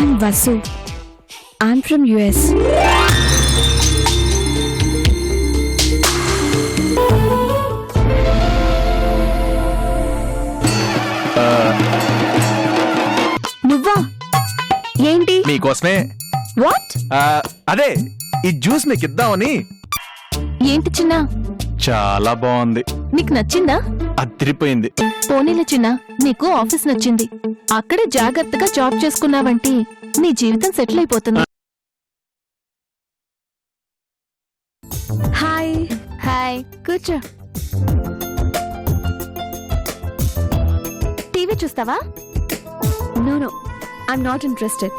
I'm Vasu. I'm from US. నువ్వా? ఏంటి? మీకోసమే. వాట్? అదే ఈ జ్యూస్ మీకు ఇద్దామని. ఏంటి చిన్న? చాలా బాగుంది. నీకు నచ్చిందా? అదిరిపోయింది. పోనీలే చిన్న, నీకు ఆఫీస్ నచ్చింది. అక్కడే జాగ్రత్తగా జాబ్ చేసుకున్నావంటే నీ జీవితం సెటిల్ అయిపోతుంది. హాయ్ హాయ్, కూర్చో. టీవీ చూస్తావా? No no, I'm not interested.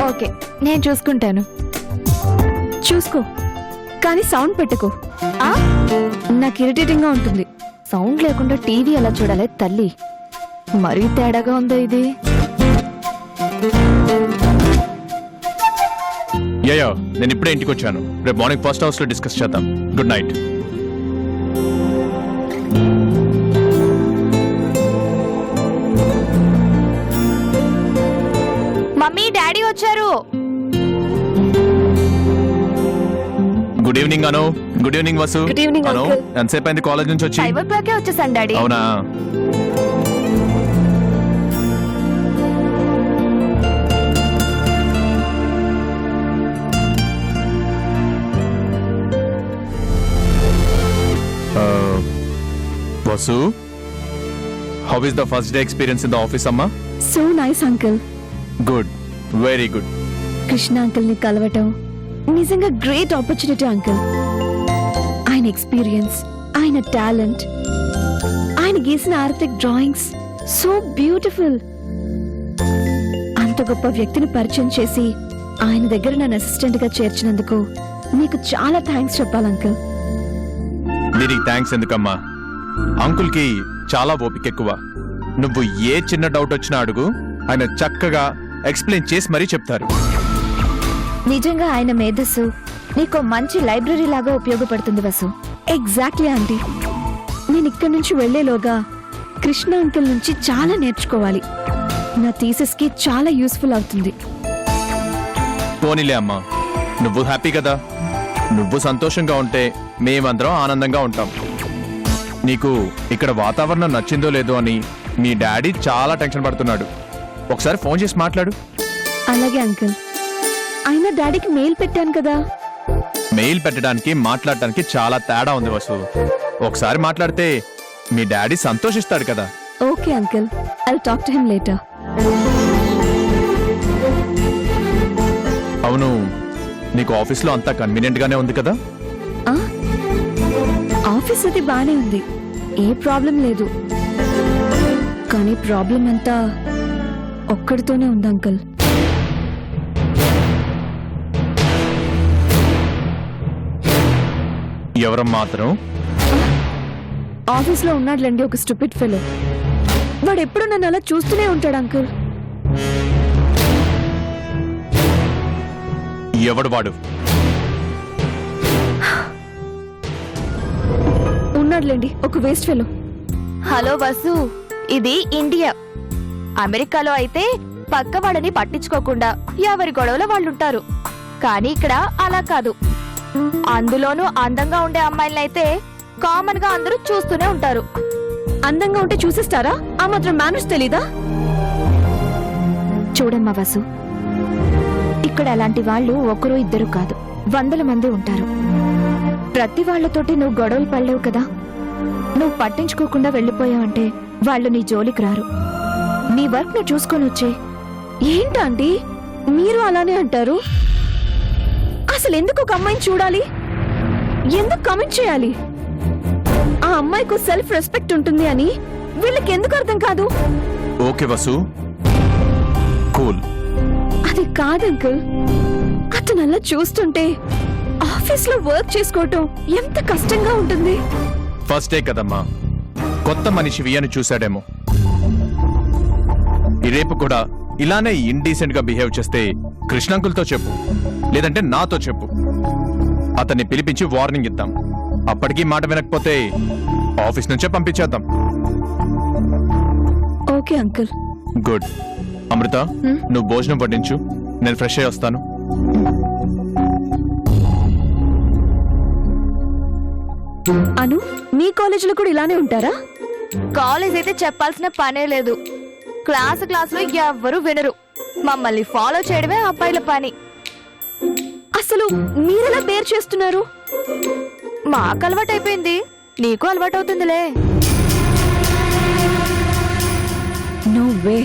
Okay, నేను చూసుకుంటాను. చూసుకో, కానీ సౌండ్ పెట్టుకో. నాకు ఇరిటేటింగ్ గా ఉంటుంది. సౌండ్ లేకుండా టీవీ ఎలా చూడాలి తల్లి? మరీ తేడాగా ఉందో ఇది. యయో, నేను ఇప్పుడే ఇంటికి వచ్చాను. రేపు మార్నింగ్ ఫస్ట్ హౌస్ లో డిస్కస్ చేద్దాం. Good night. మమ్మీ డాడీ వచ్చారు. Good evening Anu. Good evening Vasu. Good evening Anu. Uncle. ఎంతసేపు అయింది కాలేజ్ నుంచి వచ్చి? 5 o'clock వచ్చేసాను డాడీ. అవునా? Vasu, how is the first day experience in the office అమ్మా? So nice uncle. Good, very good. Krishna uncle ని కలవటం నిజంగా గ్రేట్ ఆపర్చునిటీ అంకుల్. ఆయన ఎక్స్పీరియన్స్, ఆయన టాలెంట్, ఆయన గీసిన ఆర్కిటెక్ట్ డ్రాయింగ్స్ సో బ్యూటిఫుల్. అంత గొప్ప వ్యక్తిని పరిచయం చేసి ఆయన దగ్గర నన్ను అసిస్టెంట్ గా చేర్చినందుకు మీకు చాలా థ్యాంక్స్ చెప్పాలి అంకుల్. దీనికి థ్యాంక్స్ ఎందుకమ్మా? అంకుల్ కి చాలా ఓపిక ఎక్కువ. నువ్వు ఏ చిన్న డౌట్ వచ్చినా అడుగు, ఆయన చక్కగా ఎక్స్ప్లెయిన్ చేసి మరీ చెప్తారు. నిజంగా ఆయన మేధస్సు నీకు మంచి లైబ్రరీ లాగా ఉపయోగపడుతుంది వసు. Exactly aunty. నేను ఇక్కడి నుంచి వెళ్లేలోగా కృష్ణ అంకుల్ నుంచి చాలా నేర్చుకోవాలి. నా థీసిస్ కి చాలా యూస్ఫుల్ అవుతుంది. పోనీలే అమ్మా, నువ్వు హ్యాపీ కదా. నువ్వు సంతోషంగా ఉంటే మేమందరం ఆనందంగా ఉంటాం. నీకు ఇక్కడ వాతావరణం నచ్చిందో లేదో అని మీ డాడీ చాలా టెన్షన్ పడుతున్నాడు. ఒకసారి ఫోన్ చేసి మాట్లాడు. అలాగే అంకుల్. అయినా డాడీకి మెయిల్ పెట్టాను కదా. మెయిల్ పెట్టడానికి మాట్లాడటానికి చాలా తేడా ఉంది వసు. ఒకసారి మాట్లాడితే మీ డాడీ సంతోషిస్తాడు కదా. Okay uncle, I will talk to him later. అవును, నీకు ఆఫీస్లో అంతా కన్వీనియంట్ గానే ఉంది కదా? ఆఫీస్ అది బానే ఉంది, ఏ ప్రాబ్లం లేదు. కానీ ప్రాబ్లం అంతా ఒక్కడితోనే ఉంది అంకుల్. ఎవరం మాత్రం? ఆఫీస్ లో ఉన్నాడులేండి ఒక స్టూపిడ్ ఫెలో. వాడు ఎప్పుడు నన్ను అలా చూస్తూనే ఉంటాడు అంకుల్. ఎవడు వాడు? ఉన్నాడులేండి ఒక వేస్ట్ ఫెలో. హలో వసు, ఇది ఇండియా. అమెరికాలో అయితే పక్కవాడని పట్టించుకోకుండా ఎవరి గొడవలో వాళ్ళుంటారు. కానీ ఇక్కడ అలా కాదు. అందులోనూ అందంగా ఉండే అమ్మాయిలనైతే కామన్ గా అందరూ చూస్తూనే ఉంటారు. అందంగా ఉంటే చూసిస్తారా? ఆ మాత్రం మేనర్స్ తెలీదా? చూడమ్మా వసు, ఇక్కడ అలాంటి వాళ్ళు ఒకరు ఇద్దరు కాదు, 100 మంది ఉంటారు. ప్రతి వాళ్లతోటి నువ్వు గొడవలు పడలేవు కదా. నువ్వు పట్టించుకోకుండా వెళ్ళిపోయావంటే వాళ్ళు నీ జోలికి రారు. నీ వర్క్ నువ్వు చూసుకొని వచ్చే. ఏంటండి మీరు అలానే అంటారు? అసలు ఎందుకు ఒక అమ్మాయిని చూడాలి? ఎందుకు కమెంట్ చేయాలి? ఆ అమ్మాయికు సెల్ఫ్ రెస్పెక్ట్ ఉంటుంది అని వీళ్ళకి ఎందుకు అర్థం కాదు? Okay Vasu, cool. అది కాదు అంకుల్. అతను అలా చూస్తుంటే ఆఫీస్ లో వర్క్ చేసుకోవటం ఎంత కష్టంగా ఉంటుంది. ఫస్ట్ డే కదమ్మా, కొత్త మనిషివి అని చూశాడేమో. రేపు కూడా ఇలానే ఇండీసెంట్ గా బిహేవ్ చేస్తే కృష్ణంకుల్తో చెప్పు, లేదంటే నాతో చెప్పు. అతన్ని పిలిపించి వార్నింగ్ ఇద్దాం. అప్పటికీ మాట వినకపోతే ఆఫీస్ నుంచే పంపించేద్దాం. Okay uncle. గుడ్. అమృత నువ్వు భోజనం పట్టించు, నేను ఫ్రెష్ అయ్యి వస్తాను. అను, మీ కాలేజీలో కూడా ఇలానే ఉంటారా? కాలేజ్ అయితే చెప్పాల్సిన పనే లేదు. క్లాసులో ఎవ్వరూ వినరు. మమ్మల్ని ఫాలో చేయడమే అబ్బాయిల పని. అసలు మీరెలా బేర్ చేస్తున్నారు? మాకు అలవాటు అయిపోయింది, నీకు అలవాటు అవుతుందిలే. No way.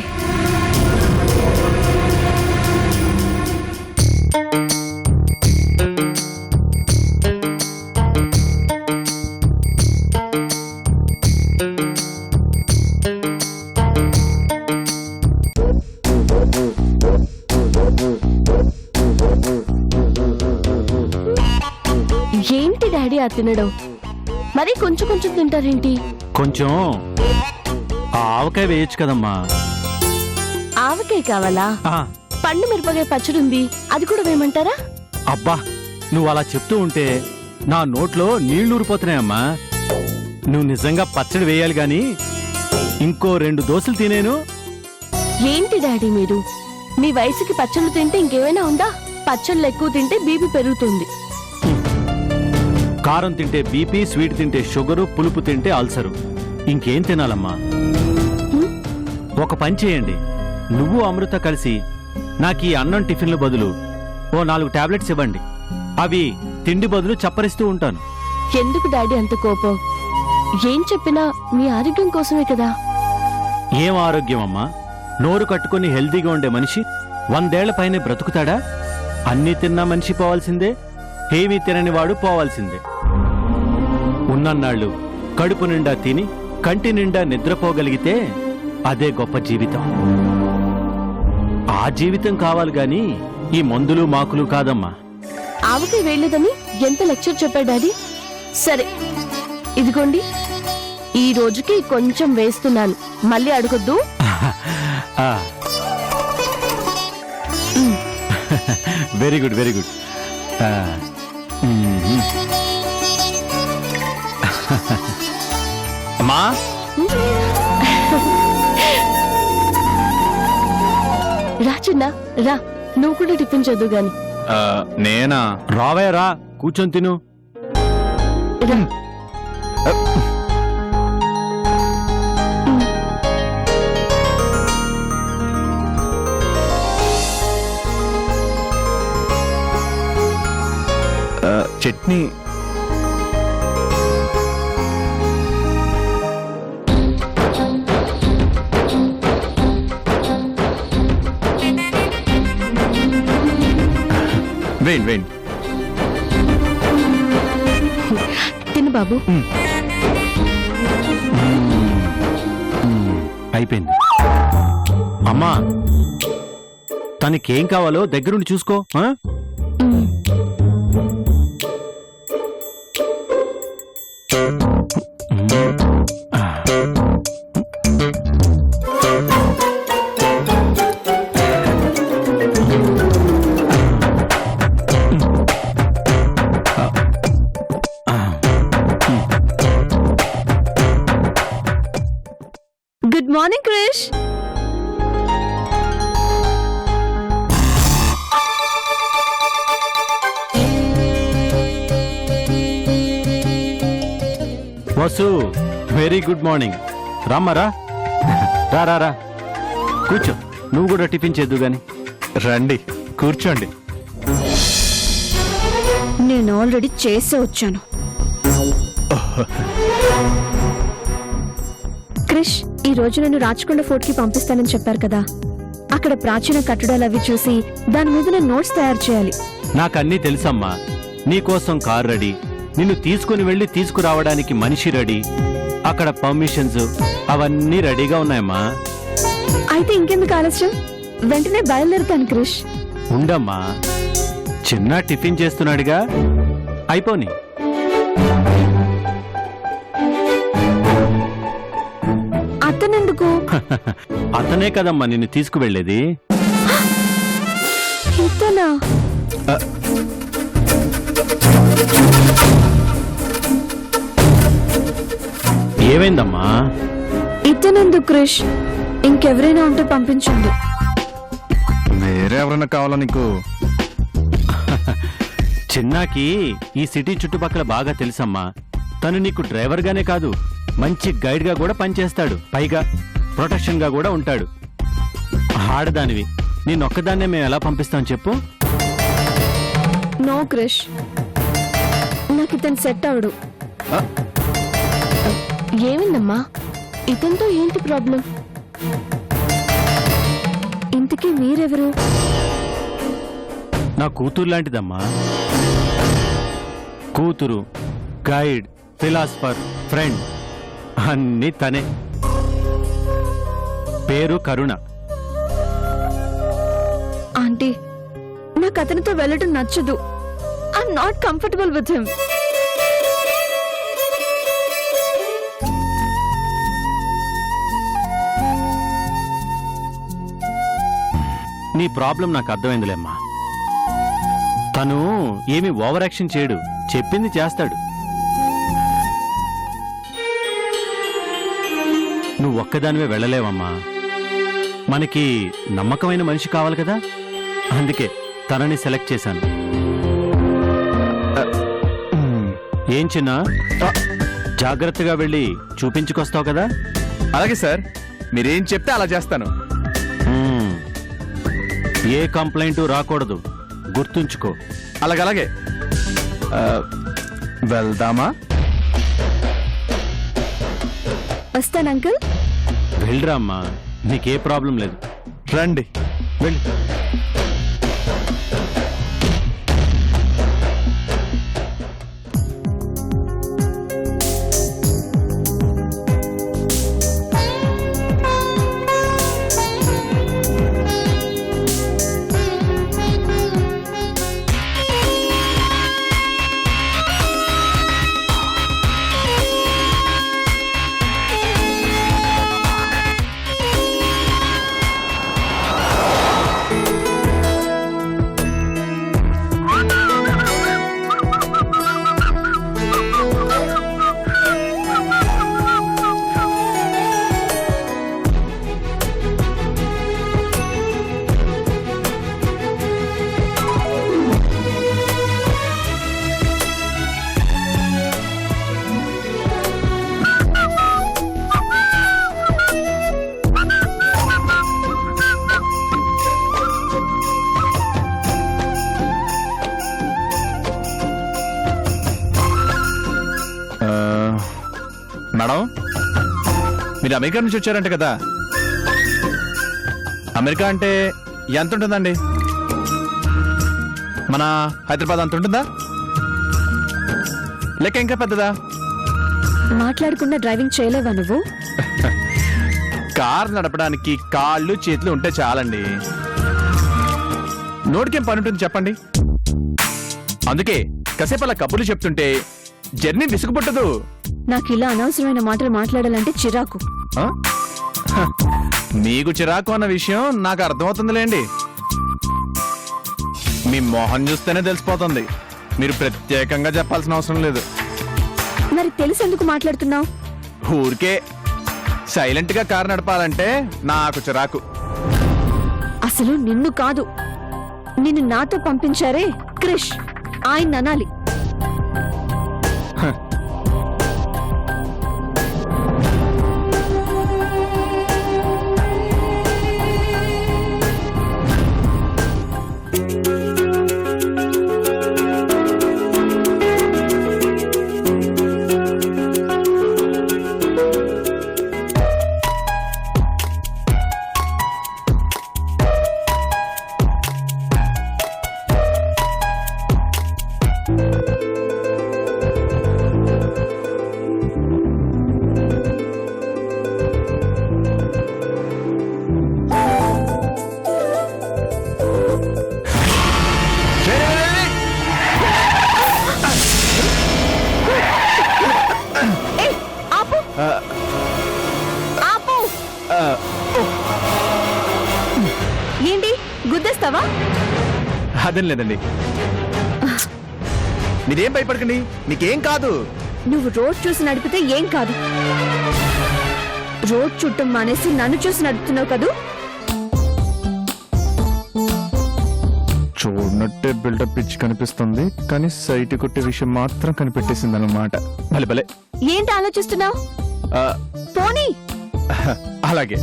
ఏంటి డాడీ ఆ తినడం? మరి కొంచెం కొంచెం తింటారేంటి? కొంచెం ఆ ఆవకాయ వేయచ్చు కదమ్మా. ఆవకాయ కావాలా? ఆ, పండు మిరపకాయ పచ్చడి ఉంది, అది కూడా వేయమంటారా? అబ్బా నువ్వు అలా చెప్తూ ఉంటే నా నోట్లో నీళ్లూరిపోతున్నాయమ్మా. నువ్వు నిజంగా పచ్చడి వేయాలి గాని ఇంకో 2 దోశలు తినేను. ఏంటి డాడీ మీరు? మీ వయసుకి పచ్చళ్ళు తింటే ఇంకేమైనా ఉందా? పచ్చళ్ళు ఎక్కువ తింటే బీపీ పెరుగుతుంది. కారం తింటే బీపీ, స్వీట్ తింటే షుగరు, పులుపు తింటే అల్సరు. ఇంకేం తినాలమ్మా? ఒక పని చేయండి, నువ్వు అమృత కలిసి నాకు ఈ అన్నం టిఫిన్ల బదులు ఓ 4 టాబ్లెట్స్ ఇవ్వండి. అవి తిండి బదులు చప్పరిస్తూ ఉంటాను. ఎందుకు డాడీ అంత కోపం? ఏం చెప్పినా మీ ఆరోగ్యం కోసమే కదా. ఏం ఆరోగ్యం అమ్మా? నోరు కట్టుకుని హెల్దీగా ఉండే మనిషి 100 ఏళ్ల పైనే బ్రతుకుతాడా? అన్నీ తిన్నా మనిషి పోవాల్సిందే, ఏమీ తినని వాడు పోవాల్సిందే. ఉన్నన్నాళ్ళు కడుపు నిండా తిని కంటి నిండా నిద్రపోగలిగితే అదే గొప్ప జీవితం. ఆ జీవితం కావాలి గాని ఈ మందులు మాకులు కాదమ్మా. ఆవకాయ వేయలేదని ఎంత లెక్చర్ చెప్పాడు డాడీ? సరే ఇదిగోండి, ఈ రోజుకి కొంచెం వేస్తున్నాను, మళ్ళీ అడగొద్దు. Very good, very good. అమ్మా, రా చిన్న రా, నువ్వు కూడా టిఫిన్ చదువు గాని. నేనా? రావే రా, కూర్చొని తిను. రా. చట్నీ. వేయండి. తిను బాబు. అయిపోయింది. అమ్మా తనకేం కావాలో దగ్గరుండి చూసుకో. Good morning Krish. Vasu, very good morning. రామ్మారా, రా రా రా, కూర్చో. నువ్వు కూడా టిఫిన్ చేద్దు గాని. రండి, కూర్చోండి. నేను ఆల్రెడీ చేసే వచ్చాను. క్రిష్, ఈ రోజు నేను రాచకొండ ఫోర్ట్ కి పంపిస్తానని చెప్పారు కదా, అక్కడ ప్రాచీన కట్టడాలు అవి చూసి దాని మీద నేను నోట్స్ తయారు చేయాలి. నాకన్నీ తెలుసమ్మా. నీకోసం కార్ రెడీ, నిన్ను తీసుకుని వెళ్ళి తీసుకురావడానికి మనిషి రెడీ, అక్కడ పర్మిషన్స్ అవన్నీ రెడీగా ఉన్నాయమ్మా. అయితే ఇంకెందుకు ఆలస్యం, వెంటనే బయలుదేరుతాను క్రిష్. ఉండమ్మా, చిన్న టిఫిన్ చేస్తున్నాడుగా, అయిపోని. అతనెందుకు? అతనే కదమ్మా నిన్ను తీసుకువెళ్ళేది. ఇతనా? ఏమైందమ్మా? ఇతనెందుకు క్రిష్? ఇంకెవరైనా ఉంటే పంపించండి. వేరే ఎవరైనా కావాలా నీకు? చిన్నాకి ఈ సిటీ చుట్టుపక్కల బాగా తెలుసమ్మా. తను నీకు డ్రైవర్గానే కాదు, మంచి గైడ్గా కూడా పనిచేస్తాడు. పైగా ప్రొటెక్షన్గా కూడా ఉంటాడు. ఆడదానివి, నిన్నొక్కదాన్నే మేము ఎలా పంపిస్తాం చెప్పు? నో క్రిష్, నాకు ఇతను సెట్ అవడు. ఆ? ఏమైందమ్మా? ఇతనితో ఏంటి ప్రాబ్లం? ఇంతకీ మీరెవరు? నా కూతురు లాంటిదమ్మా. కూతురు, గైడ్, ఫిలాసఫర్, ఫ్రెండ్ అన్నీ తనే. పేరు కరుణ. ఆంటీ, నాకు అతనితో వెళ్ళటం నచ్చదు. I'm not comfortable with him. నీ ప్రాబ్లం నాకు అర్థమైందిలేమ్మా. తను ఏమి ఓవర్ యాక్షన్ చేయడు, చెప్పింది చేస్తాడు. నువ్వు ఒక్కదానివే వెళ్ళలేవమ్మా. మనకి నమ్మకమైన మనిషి కావాలి కదా, అందుకే తనని సెలెక్ట్ చేశాను. ఏం చిన్న, జాగ్రత్తగా వెళ్ళి చూపించుకొస్తావు కదా? అలాగే సార్, మీరేం చెప్తే అలా చేస్తాను. ఏ కంప్లైంట్ రాకూడదు, గుర్తుంచుకో. అలాగే వెళ్దామా? వస్తాను అంకుల్. వెళ్ళరా అమ్మా, నీకే ప్రాబ్లం లేదు. రండి వెళ్ళి. మేడం, మీరు అమెరికా నుంచి వచ్చారంట కదా? అమెరికా అంటే ఎంత ఉంటుందండి? మన హైదరాబాద్ అంత ఉంటుందా, లేక ఇంకా పెద్దదా? మాట్లాడకుండా డ్రైవింగ్ చేయలేవా నువ్వు? కార్ నడపడానికి కాళ్ళు చేతులు ఉంటే చాలండి. నోటికేం పని ఉంటుంది చెప్పండి? అందుకే కాసేపు అలా కబుర్లు చెప్తుంటే జర్నీ విసుగుపుట్టదు. నాకు ఇలా అనవసరమైన మాటలు మాట్లాడాలంటే చిరాకు. ఆ? హ, మీకు చిరాకు అన్న విషయం నాకు అర్థమవుతుందిలేండి. మీ మొహం చూస్తేనే తెలిసిపోతుంది. మీరు ప్రత్యేకంగా చెప్పాల్సిన అవసరం లేదు. మరి తెలిసేందుకు మాట్లాడుతున్నావు? ఊరికే సైలెంట్ గా కారు నడపాలంటే నాకు చిరాకు. అసలు నిన్ను కాదు, నిన్ను నాతో పంపించారే క్రిష్, ఆయన అనాలి. ఏంటి గుద్దేస్తావా? అదేం లేదండి, మీరేం భయపడకండి, మీకేం కాదు. నువ్వు రోడ్ చూసి నడిపితే ఏం కాదు. రోడ్ చుట్టం మానేసి నన్ను చూసి నడుపుతున్నావు కదూ. ఉన్నట్టే బిల్డప్ ఇచ్చి కనిపిస్తుంది, కానీ సైట్ కొట్టే విషయం మాత్రం కనిపెట్టేసింది అనమాట. భలే భలే. ఏంటి ఆలోచిస్తున్నావు? ఆ, పోనీ. అలాగే.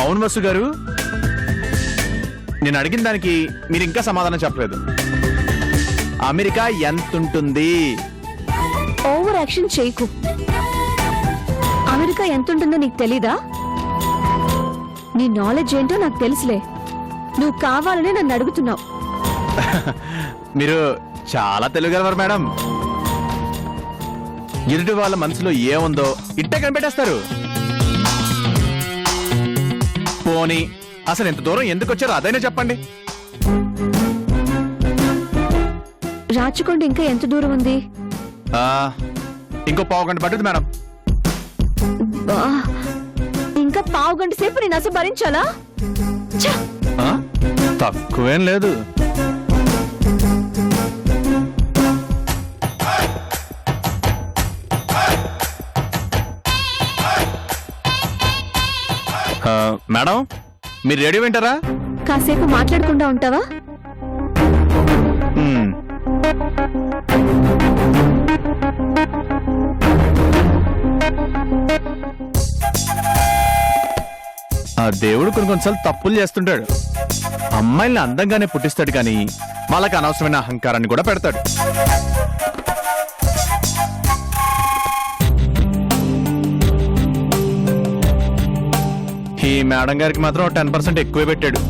అవును వసు గారు, నేను అడిగిన దానికి మీరు ఇంకా సమాధానం చెప్పలేదు. అమెరికా ఎంత ఉంటుంది? ఓవర్ యాక్షన్ చేయకు. అమెరికా ఎంత ఉంటుందో నీకు తెలీదా? నీ నాలెడ్జ్ ఏంటో నాకు తెలుసులే. నువ్వు కావాలనే నన్ను అడుగుతున్నావు. మీరు చాలా తెలియగలవారు మేడం. ఎదుటి వాళ్ళ మనసులో ఏముందో ఇట్టే కనిపెట్టేస్తారు. పోనీ అసలు ఎంత దూరం ఎందుకు వచ్చారో అదైనా చెప్పండి. రాచకొండ ఇంకా ఎంత దూరం ఉంది? ఇంకో పావు గంట పడుతుంది మేడం. బా, ఇంకా పావు గంట సేపు నేను అసలు భరించాలా? ఛ! తక్కువేం లేదు. మేడం, మీరు రేడియో వింటారా? కాసేపు మాట్లాడకుండా ఉంటావా? ఆ దేవుడు కొన్నిసార్లు తప్పులు చేస్తుంటాడు. అమ్మాయిల్ని అందంగానే పుట్టిస్తాడు, కానీ వాళ్ళకి అనవసరమైన అహంకారాన్ని కూడా పెడతాడు. ఈ మేడం గారికి మాత్రం 10% ఎక్కువే పెట్టాడు.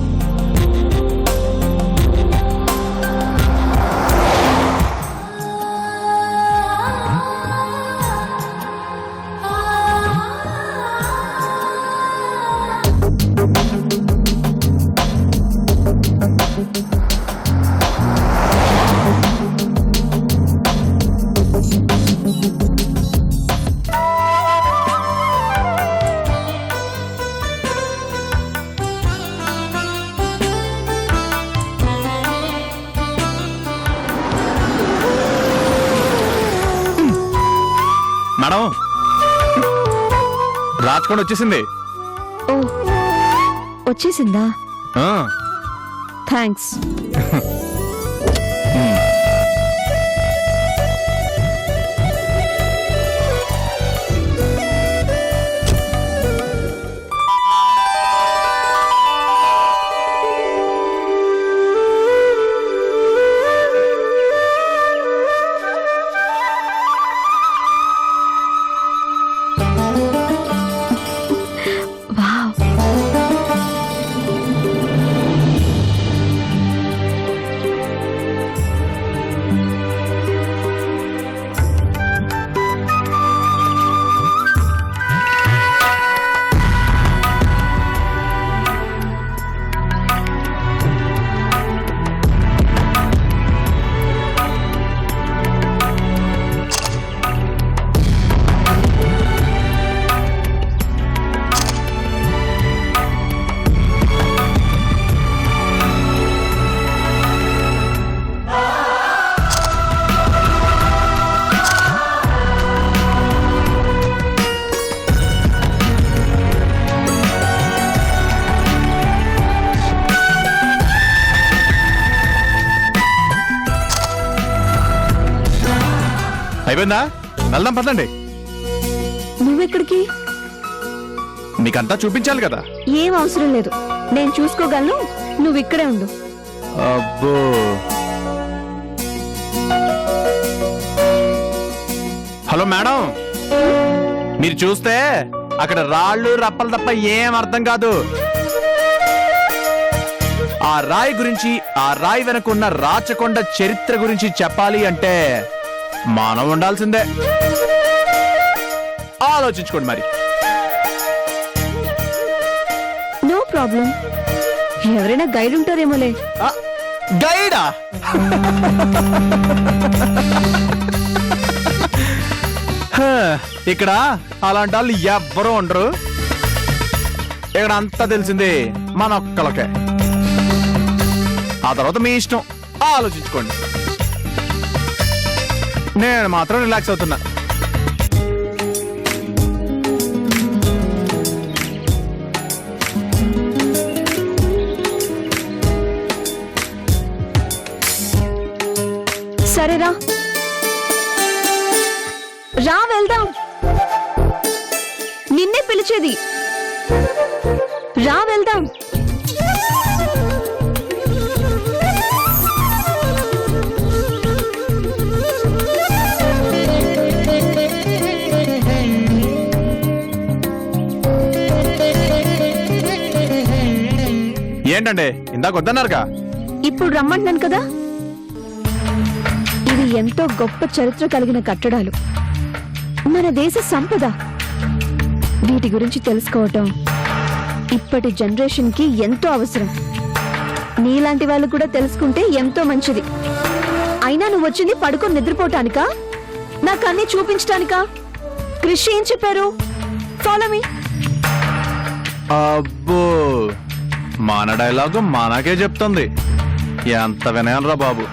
మేడం, రాచకొండ వచ్చేసింది. ఓ, వచ్చేసిందా? ఆ, థ్యాంక్స్. వావ్. అయిపోయిందా? వెళ్దాం పదండి. నువ్వెక్కడికి? మీకంతా చూపించాలి కదా. ఏం అవసరం లేదు, నేను చూసుకోగలను. నువ్వు ఇక్కడే ఉండు. అబ్బో, హలో మేడం, మీరు చూస్తే అక్కడ రాళ్ళు రప్పలు తప్ప ఏం అర్థం కాదు. ఆ రాయి గురించి, ఆ రాయి వెనకున్న రాచకొండ చరిత్ర గురించి చెప్పాలి అంటే మనం ఉండాల్సిందే. ఆలోచించుకోండి మరి. No problem. ఎవరైనా గైడ్ ఉంటారేమోలే. ఇక్కడ అలాంటి వాళ్ళు ఎవ్వరూ ఉండరు. ఇక్కడ అంతా తెలిసింది మన ఒక్కలకే. ఆ తర్వాత మీ ఇష్టం, ఆలోచించుకోండి. నేను మాత్రం రిలాక్స్ అవుతున్నా. సరేరా, రా వెళ్దాం. నిన్నే పిలిచేది. రా వెళ్దాం. ఏంటండి ఇందాక వద్దన్నారుగా? ఇప్పుడు రమ్మంటున్నాను కదా. ఇది ఎంతో గొప్ప చరిత్ర కలిగిన కట్టడాలు, మన దేశ సంపద. వీటి గురించి తెలుసుకోవటం ఇప్పటి జనరేషన్ కి ఎంతో అవసరం. నీలాంటి వాళ్ళు కూడా తెలుసుకుంటే ఎంతో మంచిది. అయినా నువ్వు వచ్చింది పడుకొని నిద్రపోవటానికా, నాకు అన్ని చూపించటానికా? కృషి ఏం చెప్పారు? Follow me. అబ్బో, మన డైలాగు మనకే చెప్తుంది. ఎంత వినయాలరా బాబు.